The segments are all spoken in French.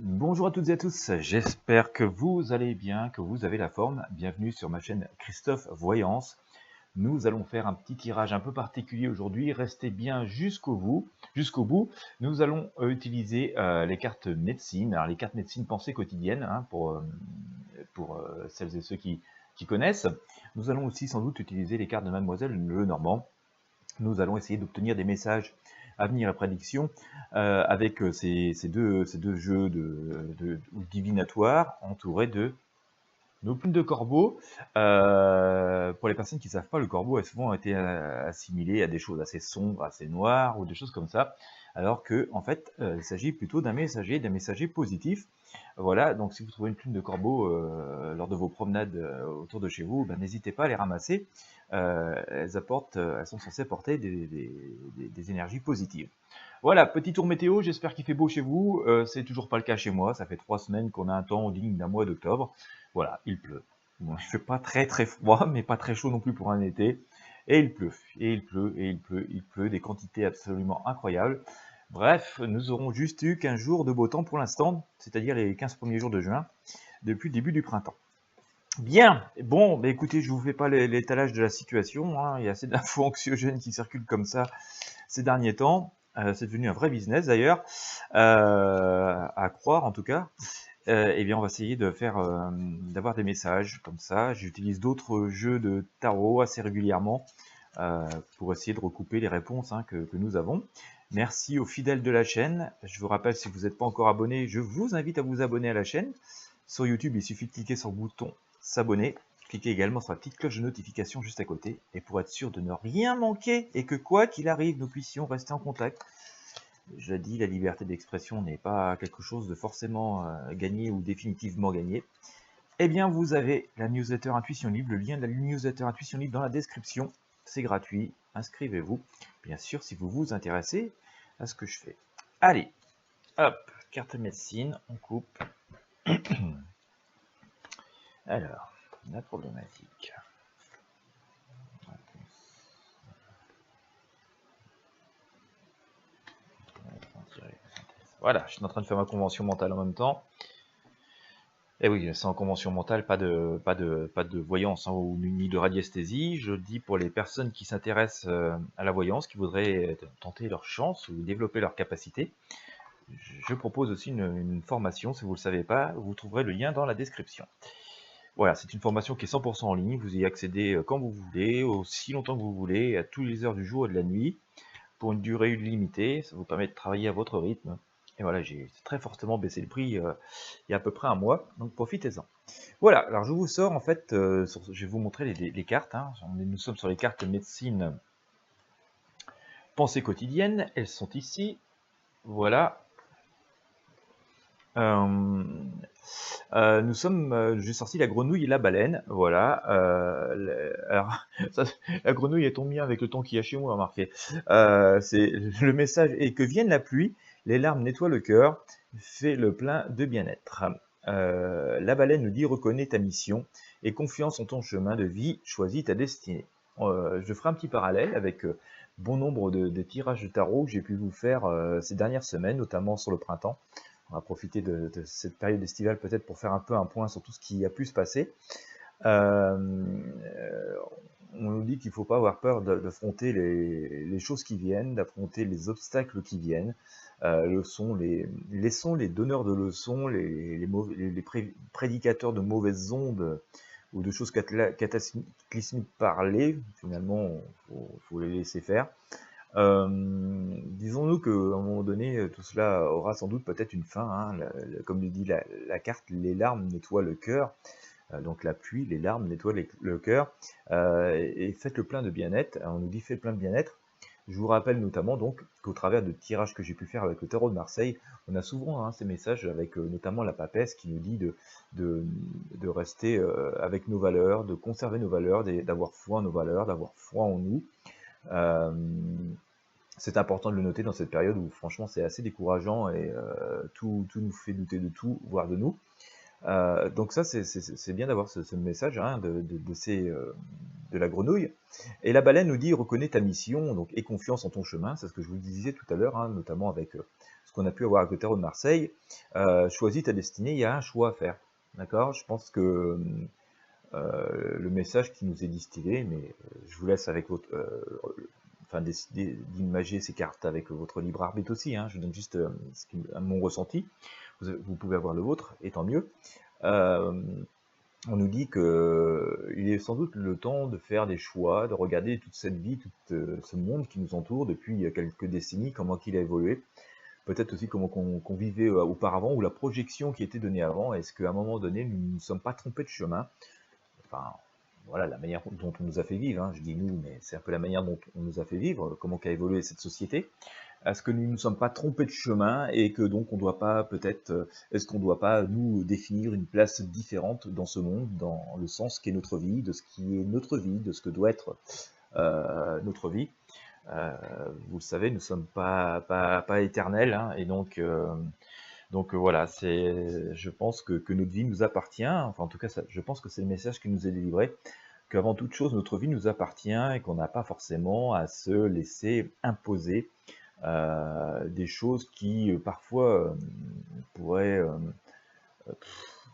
Bonjour à toutes et à tous, j'espère que vous allez bien, que vous avez la forme. Bienvenue sur ma chaîne Christophe Voyance. Nous allons faire un petit tirage un peu particulier aujourd'hui. Restez bien jusqu'au bout. Nous allons utiliser les cartes médecine. Alors les cartes médecine pensée quotidienne pour celles et ceux qui connaissent. Nous allons aussi sans doute utiliser les cartes de Mademoiselle Lenormand. Nous allons essayer d'obtenir des messages à venir à prédiction avec ces deux jeux divinatoires entourés de nos plumes de corbeau. Pour les personnes qui ne savent pas, le corbeau a souvent été assimilé à des choses assez sombres, assez noires ou des choses comme ça, alors que en fait, il s'agit plutôt d'un messager positif. Voilà, donc si vous trouvez une plume de corbeau lors de vos promenades autour de chez vous, ben, n'hésitez pas à les ramasser. Elles sont censées apporter des énergies positives. Voilà, petit tour météo, j'espère qu'il fait beau chez vous. C'est toujours pas le cas chez moi, ça fait 3 semaines qu'on a un temps digne d'un mois d'octobre. Voilà, il pleut. Bon, il fait pas très froid, mais pas très chaud non plus pour un été. Et il pleut, et il pleut, et il pleut, des quantités absolument incroyables. Bref, nous aurons juste eu 15 jours de beau temps pour l'instant, c'est-à-dire les 15 premiers jours de juin, depuis le début du printemps. Bien, bon, bah écoutez, je vous fais pas l'étalage de la situation, hein. Il y a assez d'infos anxiogènes qui circulent comme ça ces derniers temps. C'est devenu un vrai business d'ailleurs, à croire en tout cas. Eh bien, on va essayer d'avoir des messages comme ça. J'utilise d'autres jeux de tarot assez régulièrement pour essayer de recouper les réponses que nous avons. Merci aux fidèles de la chaîne. Je vous rappelle, si vous n'êtes pas encore abonné, je vous invite à vous abonner à la chaîne. Sur YouTube, il suffit de cliquer sur le bouton s'abonner. Cliquez également sur la petite cloche de notification juste à côté. Et pour être sûr de ne rien manquer et que quoi qu'il arrive, nous puissions rester en contact. Je l'ai dit, la liberté d'expression n'est pas quelque chose de forcément gagné ou définitivement gagné. Eh bien, vous avez la newsletter Intuition Libre, le lien de la newsletter Intuition Libre dans la description. C'est gratuit, inscrivez-vous. Bien sûr, si vous vous intéressez à ce que je fais. Allez, hop, carte médecine, on coupe. Alors, la problématique. Voilà, je suis en train de faire ma convention mentale en même temps. Et oui, c'est en convention mentale, pas de voyance hein, ni de radiesthésie. Je dis pour les personnes qui s'intéressent à la voyance, qui voudraient tenter leur chance ou développer leur capacité. Je propose aussi une formation, si vous ne le savez pas, vous trouverez le lien dans la description. Voilà, c'est une formation qui est 100% en ligne, vous y accédez quand vous voulez, aussi longtemps que vous voulez, à toutes les heures du jour et de la nuit, pour une durée illimitée, ça vous permet de travailler à votre rythme. Et voilà, j'ai très fortement baissé le prix il y a à peu près un mois, donc profitez-en. Voilà, alors je vous sors en fait, je vais vous montrer les cartes, hein. Nous sommes sur les cartes médecine pensée quotidienne, elles sont ici, voilà. J'ai sorti la grenouille et la baleine, voilà. Alors, la grenouille elle tombe bien avec le temps qu'il y a chez moi, remarquez. C'est le message est que vienne la pluie, les larmes nettoient le cœur, fais le plein de bien-être. La baleine nous dit reconnais ta mission et confiance en ton chemin de vie, choisis ta destinée. Je ferai un petit parallèle avec bon nombre de tirages de tarot que j'ai pu vous faire ces dernières semaines, notamment sur le printemps. On va profiter de cette période estivale peut-être pour faire un peu un point sur tout ce qui a pu se passer. On nous dit qu'il ne faut pas avoir peur d'affronter les choses qui viennent, d'affronter les obstacles qui viennent. Laissons les donneurs de leçons, les prédicateurs de mauvaises ondes ou de choses cataclysmiques parler. Finalement, faut les laisser faire. Disons-nous qu'à un moment donné, tout cela aura sans doute peut-être une fin, hein. Comme le dit la carte, les larmes nettoient le cœur, donc la pluie, les larmes nettoient le cœur, et faites le plein de bien-être. On nous dit faites le plein de bien-être. Je vous rappelle notamment donc qu'au travers de tirages que j'ai pu faire avec le tarot de Marseille, on a souvent ces messages avec notamment la papesse qui nous dit de rester avec nos valeurs, de conserver nos valeurs, d'avoir foi en nos valeurs, d'avoir foi en nous. C'est important de le noter dans cette période où franchement c'est assez décourageant et tout nous fait douter de tout, voire de nous. Donc ça c'est bien d'avoir ce message hein, de ces de la grenouille. Et la baleine nous dit, reconnais ta mission, donc aie confiance en ton chemin, c'est ce que je vous disais tout à l'heure, hein, notamment avec ce qu'on a pu avoir avec le tarot de Marseille. Choisis ta destinée, il y a un choix à faire. D'accord? Je pense que le message qui nous est distillé, mais je vous laisse avec votre... enfin, décider d'imager ces cartes avec votre libre arbitre aussi, hein. Je donne juste mon ressenti. Vous pouvez avoir le vôtre, et tant mieux. On nous dit qu'il est sans doute le temps de faire des choix, de regarder toute cette vie, tout ce monde qui nous entoure depuis quelques décennies, comment il a évolué, peut-être aussi comment qu'on vivait auparavant, ou la projection qui était donnée avant. Est-ce qu'à un moment donné, nous ne nous sommes pas trompés de chemin? Enfin, voilà, la manière dont on nous a fait vivre, hein. Je dis nous, mais c'est un peu la manière dont on nous a fait vivre, comment qu'a évolué cette société. Est-ce que nous ne nous sommes pas trompés de chemin et que donc on doit pas peut-être, est-ce qu'on ne doit pas nous définir une place différente dans ce monde, dans le sens qu'est notre vie, de ce qui est notre vie, de ce que doit être notre vie. Vous le savez, nous ne sommes pas éternels, hein, et donc voilà, je pense que notre vie nous appartient, enfin en tout cas je pense que c'est le message qui nous est délivré, qu'avant toute chose notre vie nous appartient et qu'on n'a pas forcément à se laisser imposer des choses qui parfois pourraient,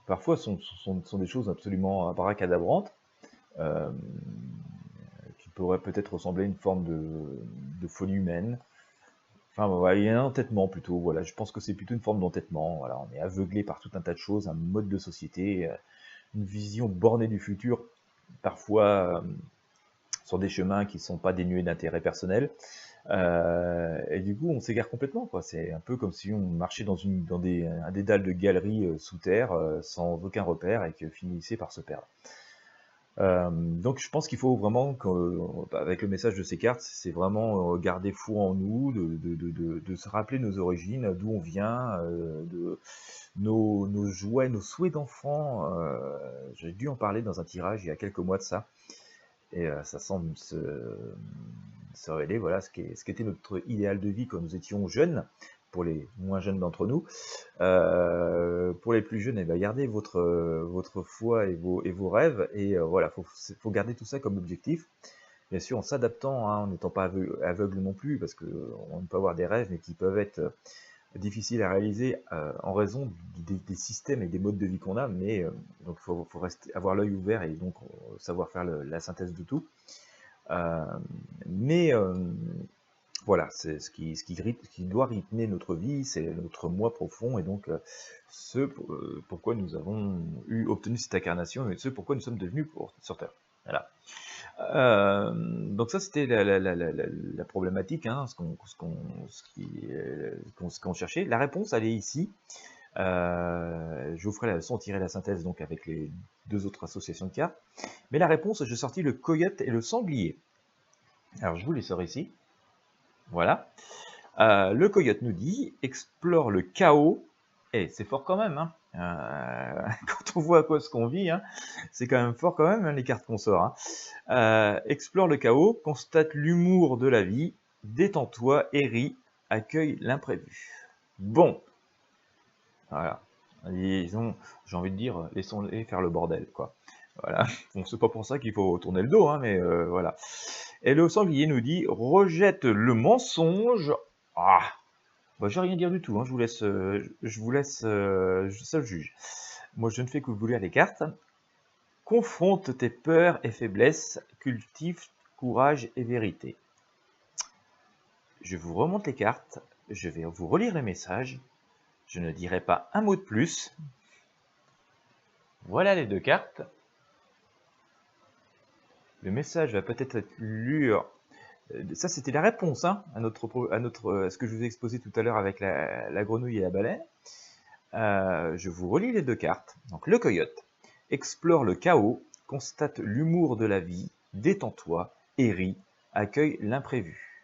parfois sont des choses absolument abracadabrantes, qui pourraient peut-être ressembler à une forme de folie humaine. Enfin, voilà, il y a un entêtement plutôt, voilà, je pense que c'est plutôt une forme d'entêtement, voilà, on est aveuglé par tout un tas de choses, un mode de société, une vision bornée du futur, parfois sur des chemins qui ne sont pas dénués d'intérêt personnel, et du coup on s'égare complètement, quoi. C'est un peu comme si on marchait dans un dédale de galeries sous terre, sans aucun repère, et que finissait par se perdre. Donc je pense qu'il faut vraiment, avec le message de ces cartes, c'est vraiment garder foi en nous, de se rappeler nos origines, d'où on vient, de nos jouets, nos souhaits d'enfant. J'ai dû en parler dans un tirage il y a quelques mois de ça, et ça semble se révéler, voilà, ce qu'était notre idéal de vie quand nous étions jeunes, pour les moins jeunes d'entre nous. Pour les plus jeunes, gardez votre foi et vos rêves, et voilà, faut garder tout ça comme objectif, bien sûr en s'adaptant, hein, en n'étant pas aveugle non plus, parce qu'on peut avoir des rêves mais qui peuvent être difficiles à réaliser en raison des systèmes et des modes de vie qu'on a, mais donc il faut avoir l'œil ouvert et donc savoir faire la synthèse de tout. Mais voilà, c'est ce qui doit rythmer notre vie, c'est notre moi profond, et donc pourquoi nous avons obtenu cette incarnation, et ce pourquoi nous sommes devenus sur Terre. Voilà. Donc ça, c'était la problématique, hein, ce qu'on cherchait. La réponse, elle est ici. Je vous ferai la leçon, tirer la synthèse donc avec les deux autres associations de cartes. Mais la réponse, j'ai sorti le coyote et le sanglier. Alors je vous les sors ici. Voilà. Le coyote nous dit, explore le chaos, et c'est fort quand même, hein. Quand on voit à quoi ce qu'on vit, hein, c'est quand même fort quand même, hein, les cartes qu'on sort, hein. Explore le chaos, constate l'humour de la vie, détends-toi et ris, accueille l'imprévu. Bon, voilà. J'ai envie de dire, laissons-les faire le bordel, quoi. Voilà. Bon, c'est pas pour ça qu'il faut tourner le dos, hein, mais voilà. Et le sanglier nous dit, rejette le mensonge. Ah, bah, je vais rien dire du tout, hein. Je vous laisse seul juge. Moi, je ne fais que vous lire les cartes. Confronte tes peurs et faiblesses, cultive courage et vérité. Je vous remonte les cartes, je vais vous relire les messages. Je ne dirai pas un mot de plus. Voilà les deux cartes. Le message va peut-être être lu. Ça, c'était la réponse, hein, à ce que je vous ai exposé tout à l'heure avec la grenouille et la baleine. Je vous relis les deux cartes. Donc, le coyote explore le chaos, constate l'humour de la vie, détends-toi et ris, accueille l'imprévu.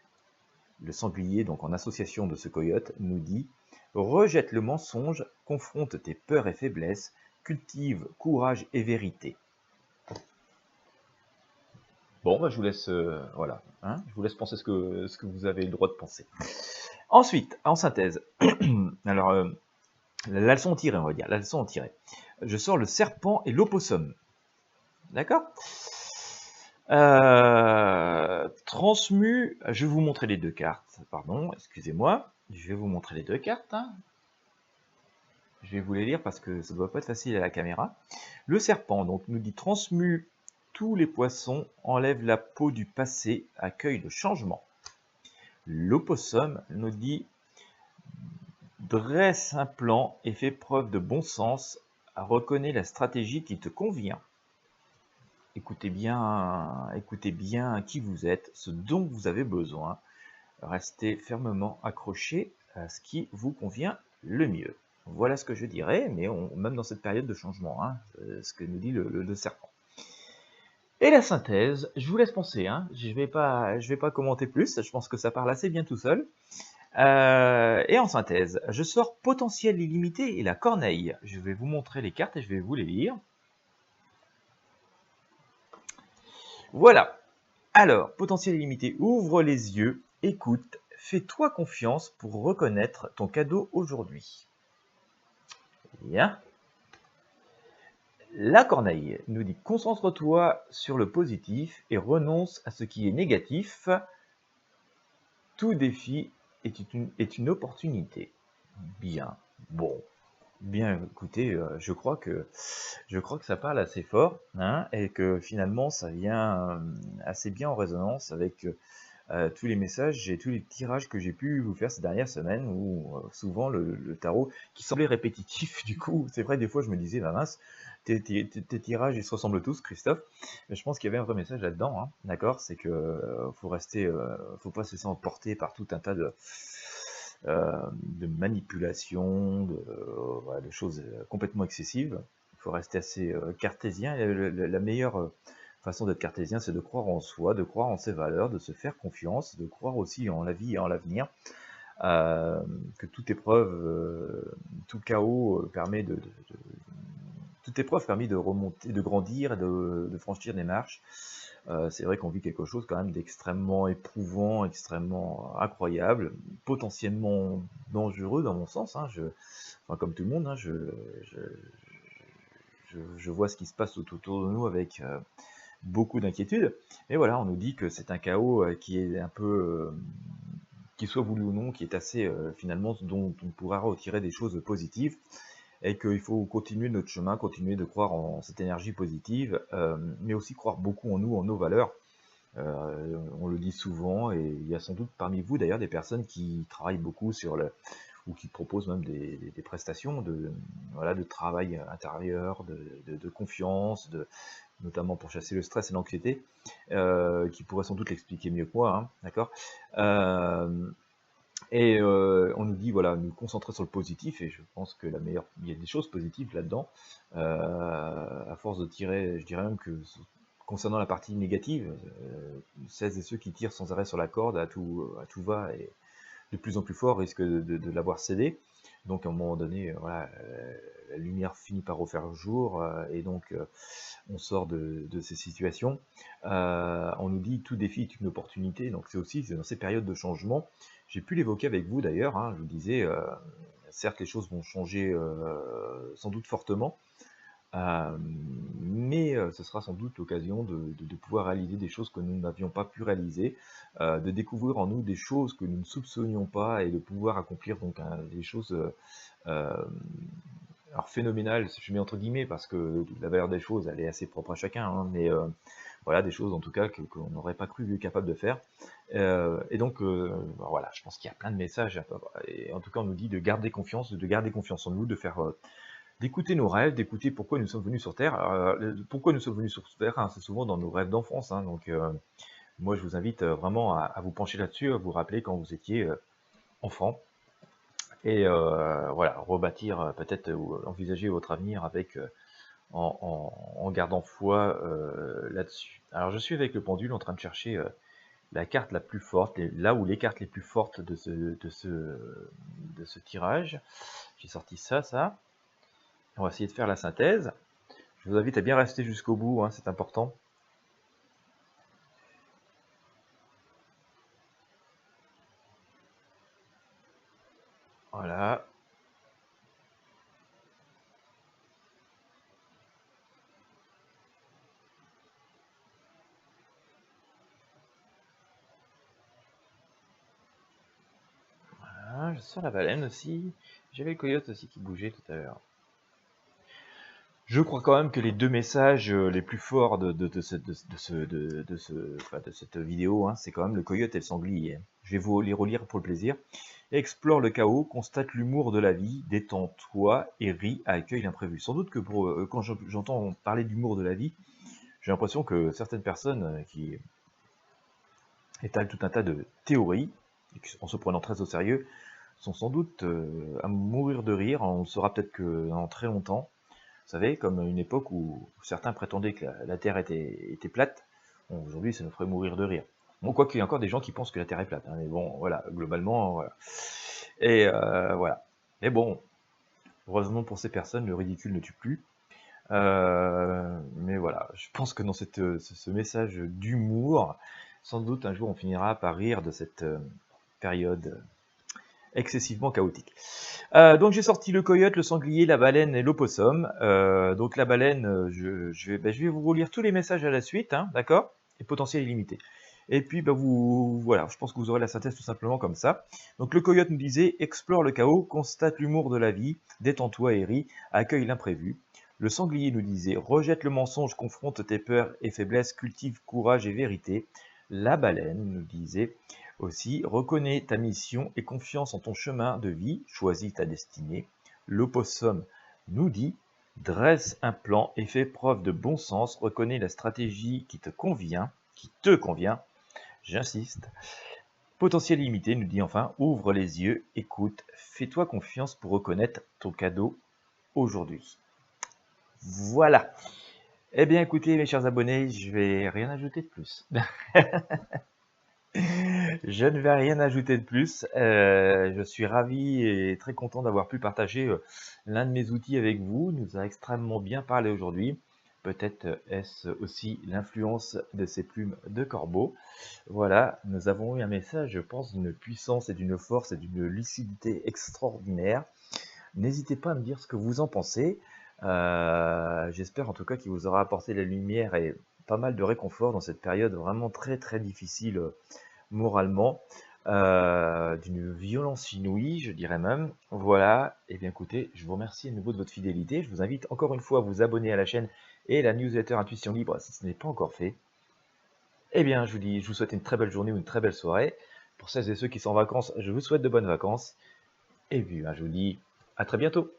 Le sanglier, donc en association de ce coyote, nous dit rejette le mensonge, confronte tes peurs et faiblesses, cultive courage et vérité. Bon, bah, je vous laisse, voilà, hein, je vous laisse penser ce que vous avez le droit de penser. Ensuite, en synthèse, alors, la leçon tirée, on va dire, la leçon tirée. Je sors le serpent et l'opossum. D'accord ? Transmu, je vais vous montrer les deux cartes, pardon, excusez-moi, je vais vous montrer les deux cartes, hein. Je vais vous les lire parce que ça ne doit pas être facile à la caméra. Le serpent, donc, nous dit transmue tous les poissons, enlève la peau du passé, accueille le changement. L'opossum nous dit dresse un plan et fais preuve de bon sens, reconnais la stratégie qui te convient. Écoutez bien qui vous êtes, ce dont vous avez besoin. Restez fermement accrochés à ce qui vous convient le mieux. Voilà ce que je dirais, mais même dans cette période de changement, hein, ce que nous dit le serpent. Et la synthèse, je vous laisse penser, hein, je vais pas commenter plus, je pense que ça parle assez bien tout seul. Et en synthèse, je sors potentiel illimité et la corneille. Je vais vous montrer les cartes et je vais vous les lire. Voilà. Alors, potentiel illimité, ouvre les yeux, écoute, fais-toi confiance pour reconnaître ton cadeau aujourd'hui. Bien. La corneille nous dit concentre-toi sur le positif et renonce à ce qui est négatif. Tout défi est une opportunité. Bien. Bon. Bien, écoutez, je crois que ça parle assez fort, hein, et que finalement ça vient assez bien en résonance avec tous les messages et tous les tirages que j'ai pu vous faire ces dernières semaines, où souvent le tarot, qui semblait répétitif, du coup, c'est vrai, des fois je me disais, bah mince, tes tirages ils se ressemblent tous, Christophe, mais je pense qu'il y avait un vrai message là-dedans, hein, d'accord, c'est que faut pas se laisser emporter par tout un tas de manipulations, voilà, de choses complètement excessives. Il faut rester assez cartésien. La meilleure façon d'être cartésien, c'est de croire en soi, de croire en ses valeurs, de se faire confiance, de croire aussi en la vie et en l'avenir. Que toute épreuve, tout chaos permet toute épreuve permet de remonter, de grandir et de franchir des marches. C'est vrai qu'on vit quelque chose quand même d'extrêmement éprouvant, extrêmement incroyable, potentiellement dangereux dans mon sens, hein. Enfin, comme tout le monde, hein, je vois ce qui se passe tout autour de nous avec beaucoup d'inquiétude. Et voilà, on nous dit que c'est un chaos qui est un peu, qu'il soit voulu ou non, qui est assez finalement dont on pourra retirer des choses positives, et qu'il faut continuer notre chemin, continuer de croire en cette énergie positive, mais aussi croire beaucoup en nous, en nos valeurs. On le dit souvent, et il y a sans doute parmi vous d'ailleurs des personnes qui travaillent beaucoup sur ou qui proposent même des prestations voilà, de travail intérieur, de confiance, notamment pour chasser le stress et l'anxiété, qui pourraient sans doute l'expliquer mieux que moi, hein, d'accord. On nous dit, voilà, nous concentrer sur le positif, et je pense que il y a des choses positives là-dedans, à force de tirer, je dirais même que concernant la partie négative, celles et ceux qui tirent sans arrêt sur la corde à tout va et de plus en plus fort risquent de l'avoir cédé. Donc à un moment donné, voilà, la lumière finit par refaire jour, et donc on sort de ces situations. On nous dit tout défi est une opportunité, donc c'est dans ces périodes de changement. J'ai pu l'évoquer avec vous d'ailleurs, hein, je vous disais, certes les choses vont changer sans doute fortement, mais ce sera sans doute l'occasion de pouvoir réaliser des choses que nous n'avions pas pu réaliser, de découvrir en nous des choses que nous ne soupçonnions pas, et de pouvoir accomplir donc des choses alors phénoménales, je mets entre guillemets, parce que la valeur des choses elle est assez propre à chacun, hein, mais voilà, des choses en tout cas qu'on n'aurait pas cru capable de faire. Et donc voilà, je pense qu'il y a plein de messages, et en tout cas on nous dit de garder confiance en nous, de faire d'écouter nos rêves, d'écouter pourquoi nous sommes venus sur Terre. Pourquoi nous sommes venus sur Terre, hein, c'est souvent dans nos rêves d'enfance, hein, donc moi je vous invite vraiment à vous pencher là-dessus, à vous rappeler quand vous étiez enfant, et voilà, rebâtir peut-être, ou envisager votre avenir avec en gardant foi là-dessus. Alors je suis avec le pendule en train de chercher la carte la plus forte, là où les cartes les plus fortes de ce tirage. J'ai sorti ça. On va essayer de faire la synthèse. Je vous invite à bien rester jusqu'au bout, hein, c'est important. Voilà. je sens la baleine aussi. J'avais le coyote aussi qui bougeait tout à l'heure. Je crois quand même que les deux messages les plus forts de cette vidéo, hein, c'est quand même le coyote et le sanglier. Je vais vous les relire pour le plaisir. Explore le chaos, constate l'humour de la vie, détends-toi et ris, accueille l'imprévu. Sans doute que quand j'entends parler d'humour de la vie, j'ai l'impression que certaines personnes qui étalent tout un tas de théories, en se prenant très au sérieux, sont sans doute à mourir de rire. On le saura peut-être que dans très longtemps. Vous savez, comme une époque où certains prétendaient que la Terre était plate, bon, aujourd'hui ça nous ferait mourir de rire. Bon, quoi qu'il y ait encore des gens qui pensent que la Terre est plate, hein, mais bon, voilà, globalement, voilà. Et voilà. Mais bon, heureusement pour ces personnes, le ridicule ne tue plus. Mais voilà, je pense que dans ce message d'humour, sans doute un jour on finira par rire de cette période excessivement chaotique. Donc j'ai sorti le coyote, le sanglier, la baleine et l'opossum. Donc la baleine, je vais vous relire tous les messages à la suite, hein, d'accord? Et potentiel illimité. Et puis voilà, je pense que vous aurez la synthèse tout simplement comme ça. Donc le coyote nous disait: explore le chaos, constate l'humour de la vie, détends-toi et ris, accueille l'imprévu. Le sanglier nous disait: rejette le mensonge, confronte tes peurs et faiblesses, cultive courage et vérité. La baleine nous disait aussi: reconnais ta mission et confiance en ton chemin de vie, choisis ta destinée. L'opossum nous dit: dresse un plan et fais preuve de bon sens, reconnais la stratégie qui te convient, j'insiste. Potentiel limité nous dit enfin: ouvre les yeux, écoute, fais-toi confiance pour reconnaître ton cadeau aujourd'hui. Voilà. Eh bien écoutez mes chers abonnés, je vais rien ajouter de plus. Je ne vais rien ajouter de plus. Je suis ravi et très content d'avoir pu partager l'un de mes outils avec vous. Il nous a extrêmement bien parlé aujourd'hui. Peut-être est-ce aussi l'influence de ces plumes de corbeau. Voilà, nous avons eu un message, je pense, d'une puissance et d'une force et d'une lucidité extraordinaire. N'hésitez pas à me dire ce que vous en pensez. J'espère en tout cas qu'il vous aura apporté la lumière et pas mal de réconfort dans cette période vraiment très très difficile moralement, d'une violence inouïe, je dirais même. Voilà, et bien écoutez, je vous remercie à nouveau de votre fidélité. Je vous invite encore une fois à vous abonner à la chaîne et la newsletter Intuition Libre si ce n'est pas encore fait. Eh bien, je vous souhaite une très belle journée ou une très belle soirée. Pour celles et ceux qui sont en vacances, je vous souhaite de bonnes vacances. Et puis, je vous dis à très bientôt.